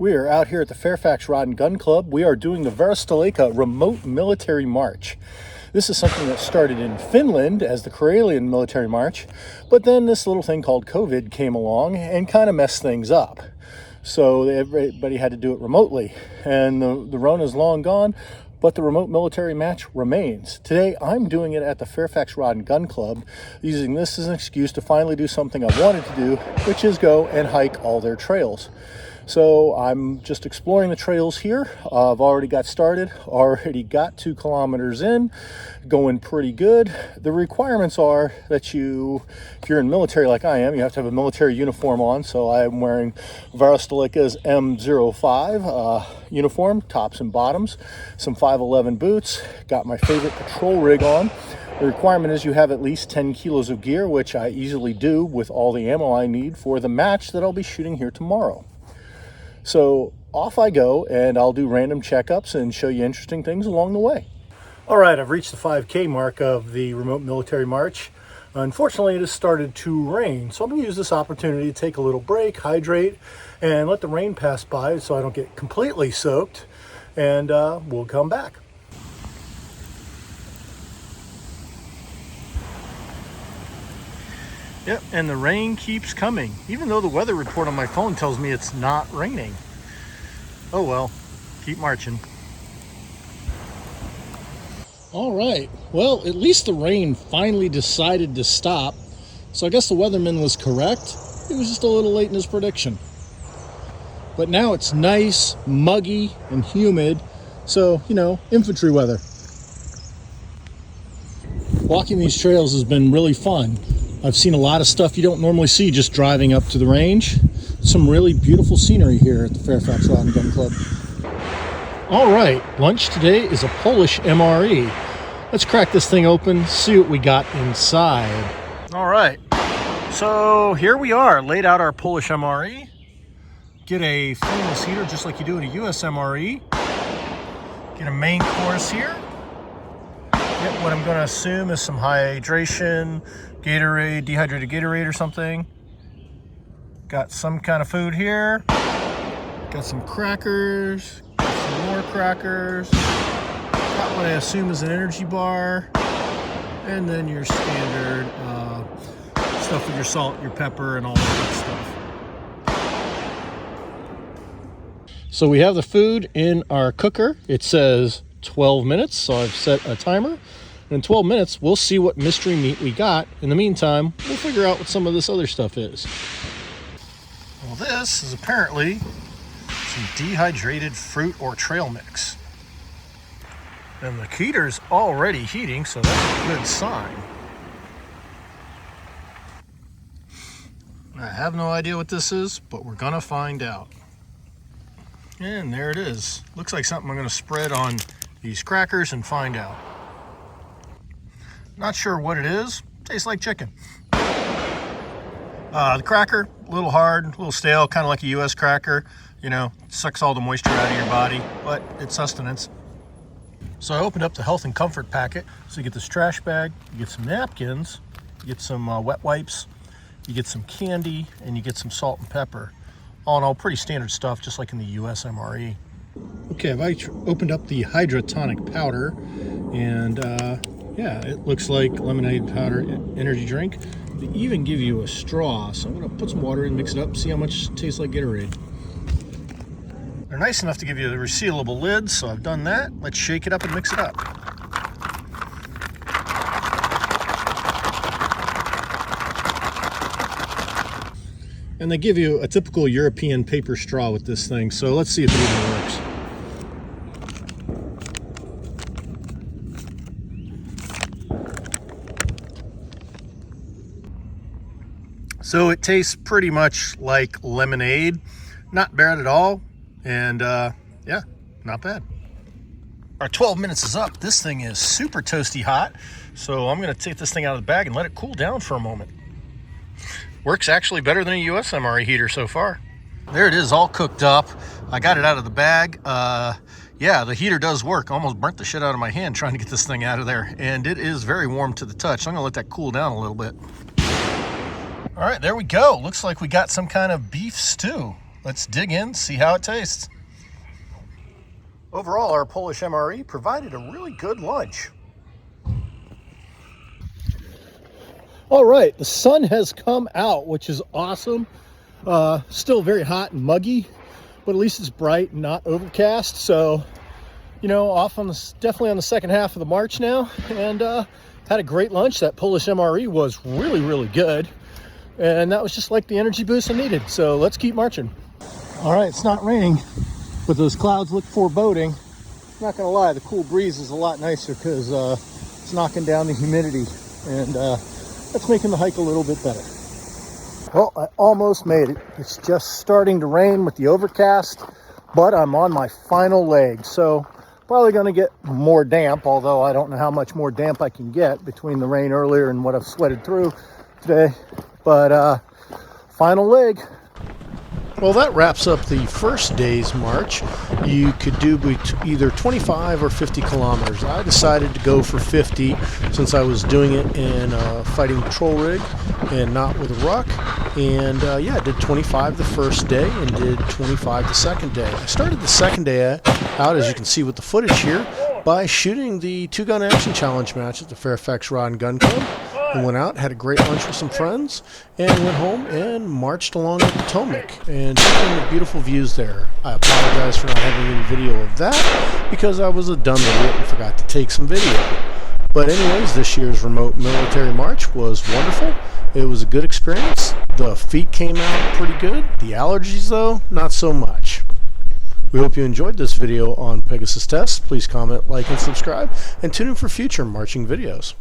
We are out here at the Fairfax Rod and Gun Club. We are doing the Varistaleka Remote Military March. This is something that started in Finland as the Karelian Military March, but then this little thing called COVID came along and kind of messed things up. So everybody had to do it remotely, and the Rona's long gone, but the remote military match remains. Today, I'm doing it at the Fairfax Rod and Gun Club, using this as an excuse to finally do something I've wanted to do, which is go and hike all their trails. So I'm just exploring the trails here. I've already got started, already got 2 kilometers in, going pretty good. The requirements are that if you're in military like I am, you have to have a military uniform on. So I'm wearing Varistaleka's M05 uniform, tops and bottoms, some 511 boots, got my favorite patrol rig on. The requirement is you have at least 10 kilos of gear, which I easily do with all the ammo I need for the match that I'll be shooting here tomorrow. So off I go, and I'll do random checkups and show you interesting things along the way. All right, I've reached the 5K mark of the Remote Military March. Unfortunately, it has started to rain, so I'm going to use this opportunity to take a little break, hydrate, and let the rain pass by so I don't get completely soaked, and we'll come back. Yep, and the rain keeps coming, even though the weather report on my phone tells me it's not raining. Oh well, keep marching. All right, well, at least the rain finally decided to stop. So I guess the weatherman was correct. He was just a little late in his prediction. But now it's nice, muggy, and humid. So, you know, infantry weather. Walking these trails has been really fun. I've seen a lot of stuff you don't normally see just driving up to the range. Some really beautiful scenery here at the Fairfax Rod and Gun Club. All right, lunch today is a Polish MRE. Let's crack this thing open, see what we got inside. All right, so here we are, laid out our Polish MRE. Get a flameless heater just like you do at a US MRE. Get a main course here. Get what I'm going to assume is some hydration, Gatorade, dehydrated Gatorade or something. Got some kind of food here. Got some crackers, got some more crackers. Got what I assume is an energy bar. And then your standard stuff with your salt, your pepper, and all that stuff. So we have the food in our cooker. It says 12 minutes, so I've set a timer. In 12 minutes, we'll see what mystery meat we got. In the meantime, we'll figure out what some of this other stuff is. Well, this is apparently some dehydrated fruit or trail mix. And the heater's already heating, so that's a good sign. I have no idea what this is, but we're gonna find out. And there it is. Looks like something I'm gonna spread on these crackers and find out. Not sure what it is. Tastes like chicken. The cracker, a little hard, a little stale, kind of like a US cracker. You know, sucks all the moisture out of your body, but it's sustenance. So I opened up the health and comfort packet. So you get this trash bag, you get some napkins, you get some wet wipes, you get some candy, and you get some salt and pepper. All in all, pretty standard stuff, just like in the US MRE. Okay, I've opened up the Hydratonic powder, and yeah, it looks like lemonade powder energy drink. They even give you a straw, so I'm gonna put some water in, mix it up, see how much it tastes like Gatorade. They're nice enough to give you the resealable lids, so I've done that. Let's shake it up and mix it up. And they give you a typical European paper straw with this thing, so let's see if it even works. So it tastes pretty much like lemonade. Not bad at all. And yeah, not bad. Our 12 minutes is up. This thing is super toasty hot. So I'm gonna take this thing out of the bag and let it cool down for a moment. Works actually better than a US MRE heater so far. There it is, all cooked up. I got it out of the bag. Yeah, the heater does work. Almost burnt the shit out of my hand trying to get this thing out of there. And it is very warm to the touch. So I'm gonna let that cool down a little bit. All right, there we go. Looks like we got some kind of beef stew. Let's dig in, see how it tastes. Overall, our Polish MRE provided a really good lunch. All right, the sun has come out, which is awesome. Still very hot and muggy, but at least it's bright and not overcast. So, you know, off on definitely on the second half of the march now, and had a great lunch. That Polish MRE was really, really good, and that was just like the energy boost I needed. So let's keep marching. All right, it's not raining, but those clouds look foreboding. I'm not gonna lie, the cool breeze is a lot nicer because it's knocking down the humidity, and that's making the hike a little bit better. Well, I almost made it. It's just starting to rain with the overcast, but I'm on my final leg. So probably going to get more damp, although I don't know how much more damp I can get between the rain earlier and what I've sweated through today. But final leg. Well, that wraps up the first day's march. You could do either 25 or 50 kilometers. I decided to go for 50 since I was doing it in a fighting patrol rig and not with a ruck. And yeah, I did 25 the first day and did 25 the second day. I started the second day out, as you can see with the footage here, by shooting the 2-gun action challenge match at the Fairfax Rod and Gun Club. And went out, had a great lunch with some friends, and went home and marched along the Potomac and took in the beautiful views there. I apologize for not having any video of that because I was a dumb idiot and forgot to take some video. But anyways, this year's remote military march was wonderful. It was a good experience. The feet came out pretty good. The allergies, though, not so much. We hope you enjoyed this video on Pegasus Test. Please comment, like, and subscribe, and tune in for future marching videos.